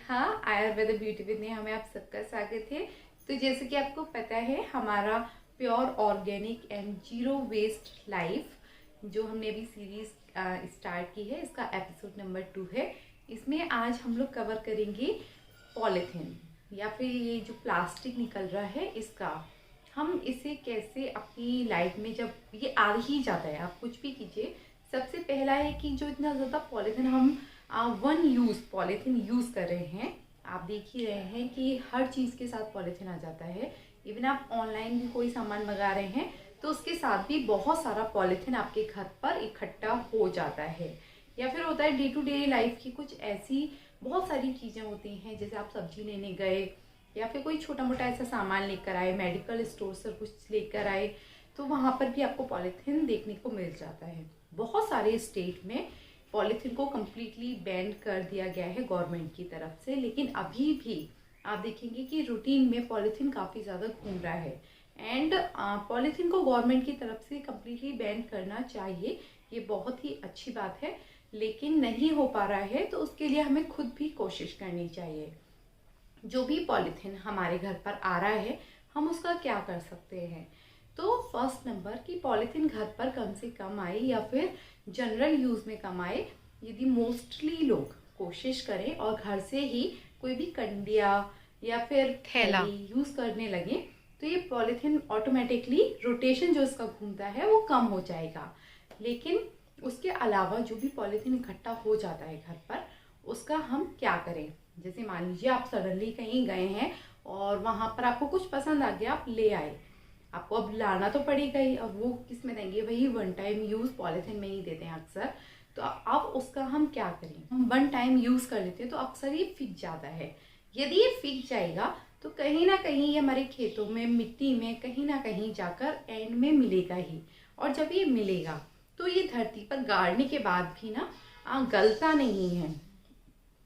हाँ, Ayurveda beauty with Neha में आप सबका स्वागत है। तो जैसे कि आपको पता है, हमारा pure organic and zero waste life जो हमने अभी सीरीज स्टार्ट की है, इसका एपिसोड नंबर 2 है। इसमें आज हम लोग कवर करेंगे पॉलीथीन या फिर ये जो प्लास्टिक निकल रहा है, इसका हम इसे कैसे अपनी लाइफ में, जब ये आ ही जाता है, आप कुछ भी कीजिए, सबसे पहला है कि जो इतना ज़्यादा पॉलीथीन हम वन यूज़ पॉलीथीन यूज़ कर रहे हैं। आप देख ही रहे हैं कि हर चीज़ के साथ पॉलीथीन आ जाता है। इवन आप ऑनलाइन भी कोई सामान मंगा रहे हैं तो उसके साथ भी बहुत सारा पॉलीथीन आपके घर पर इकट्ठा हो जाता है। या फिर होता है डे टू डे लाइफ की कुछ ऐसी बहुत सारी चीज़ें होती हैं, जैसे आप सब्जी लेने गए या फिर कोई छोटा मोटा ऐसा सामान लेकर आए, मेडिकल स्टोर से कुछ लेकर आए, तो वहाँ पर भी आपको पॉलीथीन देखने को मिल जाता है। बहुत सारे स्टेट में पॉलीथीन को कम्प्लीटली बैन कर दिया गया है गवर्नमेंट की तरफ से, लेकिन अभी भी आप देखेंगे कि रूटीन में पॉलीथीन काफ़ी ज़्यादा घूम रहा है। एंड पॉलीथीन को गवर्नमेंट की तरफ से कम्प्लीटली बैन करना चाहिए, ये बहुत ही अच्छी बात है, लेकिन नहीं हो पा रहा है, तो उसके लिए हमें खुद भी कोशिश करनी चाहिए। जो भी पॉलीथीन हमारे घर पर आ रहा है, हम उसका क्या कर सकते हैं। तो फर्स्ट नंबर कि पॉलीथीन घर पर कम से कम आए या फिर जनरल यूज़ में कम आए। यदि मोस्टली लोग कोशिश करें और घर से ही कोई भी कंडिया या फिर थैला यूज़ करने लगे, तो ये पॉलीथीन ऑटोमेटिकली रोटेशन जो इसका घूमता है वो कम हो जाएगा। लेकिन उसके अलावा जो भी पॉलीथीन इकट्ठा हो जाता है घर पर, उसका हम क्या करें। जैसे मान लीजिए आप सडनली कहीं गए हैं और वहाँ पर आपको कुछ पसंद आ गया, आप ले आए, आपको अब लाना तो पड़ेगा ही। अब वो किस में देंगे, वही वन टाइम यूज़ पॉलीथीन में ही देते हैं अक्सर। तो अब उसका हम क्या करें, हम वन टाइम यूज़ कर लेते हैं तो अक्सर ये फिक जाता है। यदि ये फिक जाएगा तो कहीं ना कहीं ये हमारे खेतों में, मिट्टी में कहीं ना कहीं जाकर एंड में मिलेगा ही। और जब ये मिलेगा तो ये धरती पर गाड़ने के बाद भी ना गलता नहीं है।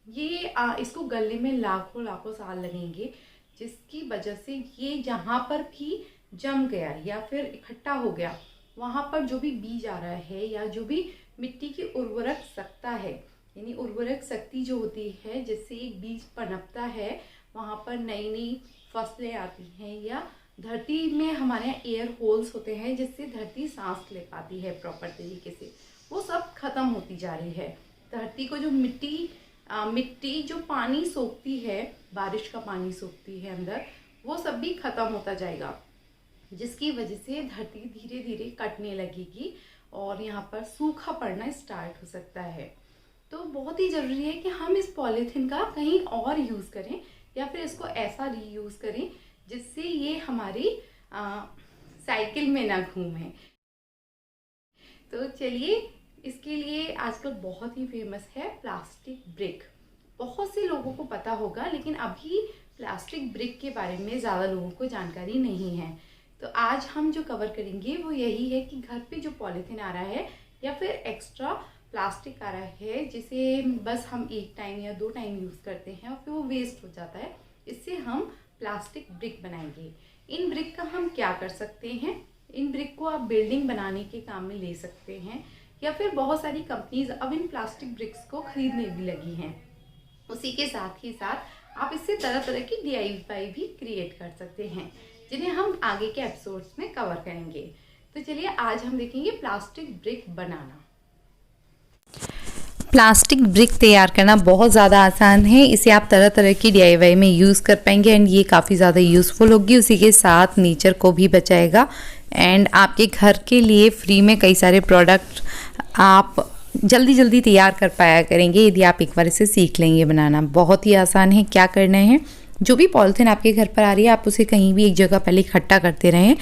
ये इसको गलने में लाखों लाखों साल लगेंगे, जिसकी वजह से ये जहाँ पर भी जम गया या फिर इकट्ठा हो गया, वहाँ पर जो भी बीज आ रहा है या जो भी मिट्टी की उर्वरक शक्ति है, यानी उर्वरक शक्ति जो होती है, जिससे एक बीज पनपता है, वहाँ पर नई नई फसलें आती हैं, या धरती में हमारे यहाँ एयर होल्स होते हैं जिससे धरती सांस ले पाती है प्रॉपर तरीके से, वो सब खत्म होती जा रही है। धरती को जो मिट्टी जो पानी सोखती है, बारिश का पानी सोखती है अंदर, वो सब भी खत्म होता जाएगा, जिसकी वजह से धरती धीरे धीरे कटने लगेगी और यहाँ पर सूखा पड़ना स्टार्ट हो सकता है। तो बहुत ही ज़रूरी है कि हम इस पॉलीथीन का कहीं और यूज़ करें या फिर इसको ऐसा रीयूज़ करें जिससे ये हमारी साइकिल में ना घूमे। तो चलिए, इसके लिए आजकल बहुत ही फेमस है प्लास्टिक ब्रिक। बहुत से लोगों को पता होगा, लेकिन अभी प्लास्टिक ब्रिक के बारे में ज़्यादा लोगों को जानकारी नहीं है। तो आज हम जो कवर करेंगे वो यही है कि घर पे जो पॉलीथीन आ रहा है या फिर एक्स्ट्रा प्लास्टिक आ रहा है, जिसे बस हम एक टाइम या 2 टाइम यूज़ करते हैं और फिर वो वेस्ट हो जाता है, इससे हम प्लास्टिक ब्रिक बनाएंगे। इन ब्रिक का हम क्या कर सकते हैं, इन ब्रिक को आप बिल्डिंग बनाने के काम में ले सकते हैं, या फिर बहुत सारी कंपनीज अब इन प्लास्टिक ब्रिक्स को खरीदने भी लगी हैं। उसी के साथ ही साथ आप इससे तरह तरह की DIY भी क्रिएट कर सकते हैं, जिन्हें हम आगे के एपिसोड्स में कवर करेंगे। तो चलिए, आज हम देखेंगे प्लास्टिक ब्रिक बनाना। प्लास्टिक ब्रिक तैयार करना बहुत ज़्यादा आसान है। इसे आप तरह तरह की DIY में यूज़ कर पाएंगे एंड ये काफ़ी ज़्यादा यूज़फुल होगी। उसी के साथ नेचर को भी बचाएगा एंड आपके घर के लिए फ्री में कई सारे प्रोडक्ट आप जल्दी जल्दी तैयार कर पाया करेंगे यदि आप एक बार इसे सीख लेंगे बनाना। बहुत ही आसान है। क्या करना है, जो भी पॉलीथीन आपके घर पर आ रही है, आप उसे कहीं भी एक जगह पहले इकट्ठा करते रहें।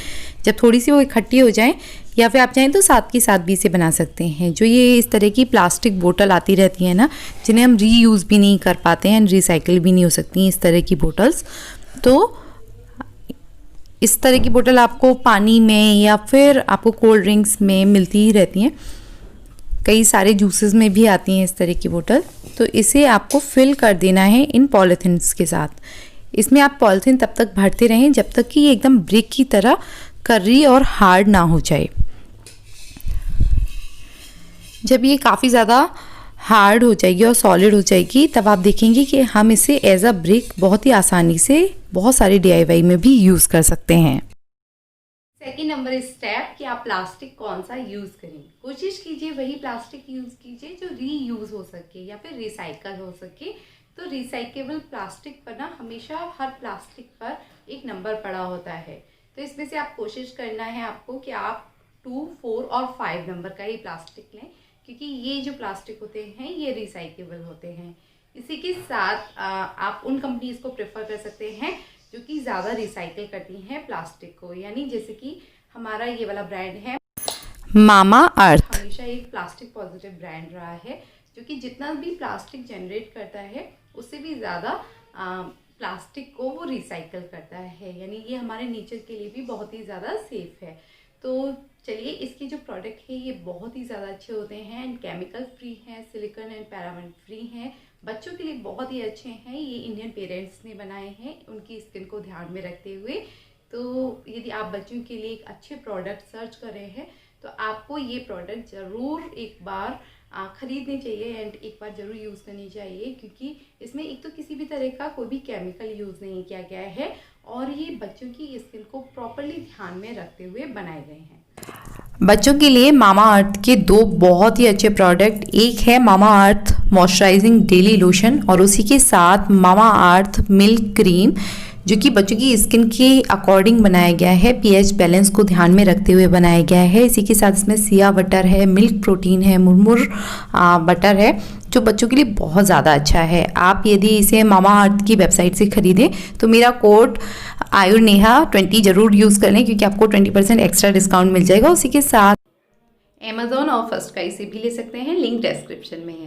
जब थोड़ी सी वो इकट्ठी हो जाए, या फिर आप चाहें तो साथ के साथ भी इसे बना सकते हैं। जो ये इस तरह की प्लास्टिक बोतल आती रहती है ना, जिन्हें हम रीयूज़ भी नहीं कर पाते हैं, रिसाइकिल भी नहीं हो सकती इस तरह की बोटल्स, तो इस तरह की बोतल आपको पानी में या फिर आपको कोल्ड ड्रिंक्स में मिलती ही रहती हैं। कई सारे जूसेस में भी आती हैं इस तरह की बोतल। तो इसे आपको फिल कर देना है इन पॉलीथीन्स के साथ। इसमें आप पॉलीथीन तब तक भरते रहें जब तक कि ये एकदम ब्रिक की तरह कर्री और हार्ड ना हो जाए। जब ये काफ़ी ज़्यादा हार्ड हो जाएगी और सॉलिड हो जाएगी, तब आप देखेंगे कि हम इसे एज अ ब्रिक बहुत ही आसानी से बहुत सारे DIY में भी यूज़ कर सकते हैं। सेकेंड नंबर स्टेप कि आप प्लास्टिक कौन सा यूज़ करें। कोशिश कीजिए वही प्लास्टिक यूज़ कीजिए जो रीयूज़ हो सके या फिर रिसाइकल हो सके। तो रिसाइकेबल प्लास्टिक पर ना हमेशा हर प्लास्टिक पर एक नंबर पड़ा होता है, तो इसमें से आप कोशिश करना है आपको कि आप 2, 4 और 5 नंबर का ही प्लास्टिक लें, क्योंकि ये जो प्लास्टिक होते हैं ये रिसाइकेबल होते हैं। इसी के साथ आप उन कंपनीज को प्रेफर कर सकते हैं जो कि ज़्यादा रिसाइकिल करती हैं प्लास्टिक को, यानी जैसे कि हमारा ये वाला ब्रांड है मामा अर्थ। हमेशा एक प्लास्टिक पॉजिटिव ब्रांड रहा है, जो कि जितना भी प्लास्टिक जनरेट करता है उससे भी ज़्यादा प्लास्टिक को वो रिसाइकिल करता है, यानी ये हमारे नेचर के लिए भी बहुत ही ज़्यादा सेफ है। तो चलिए, इसके जो प्रोडक्ट है ये बहुत ही ज़्यादा अच्छे होते हैं एंड केमिकल फ्री हैं, सिलिकॉन एंड पैराबेन फ्री हैं, बच्चों के लिए बहुत ही अच्छे हैं। ये इंडियन पेरेंट्स ने बनाए हैं उनकी स्किन को ध्यान में रखते हुए। तो यदि आप बच्चों के लिए एक अच्छे प्रोडक्ट सर्च कर रहे हैं तो आपको ये प्रोडक्ट ज़रूर एक बार ख़रीदने चाहिए एंड एक बार ज़रूर यूज़ करनी चाहिए, क्योंकि इसमें एक तो किसी भी तरह का कोई भी केमिकल यूज़ नहीं किया गया है और ये बच्चों की स्किन को प्रॉपरली ध्यान में रखते हुए बनाए गए हैं। बच्चों के लिए मामा अर्थ के 2 बहुत ही अच्छे प्रोडक्ट, एक है मामा अर्थ मॉइस्चराइजिंग डेली लोशन और उसी के साथ मामा अर्थ मिल्क क्रीम, जो कि बच्चों की स्किन के अकॉर्डिंग बनाया गया है, pH बैलेंस को ध्यान में रखते हुए बनाया गया है। इसी के साथ इसमें सिया बटर है, मिल्क प्रोटीन है, मुरमुर बटर है, जो बच्चों के लिए बहुत ज़्यादा अच्छा है। आप यदि इसे मामा अर्थ की वेबसाइट से ख़रीदें तो मेरा कोड आयुर्नेहा 20 ज़रूर यूज़ कर लें, क्योंकि आपको 20% एक्स्ट्रा डिस्काउंट मिल जाएगा। उसी के साथ अमेज़ॉन और फर्स्ट क्राई से भी ले सकते हैं, लिंक डिस्क्रिप्शन में है।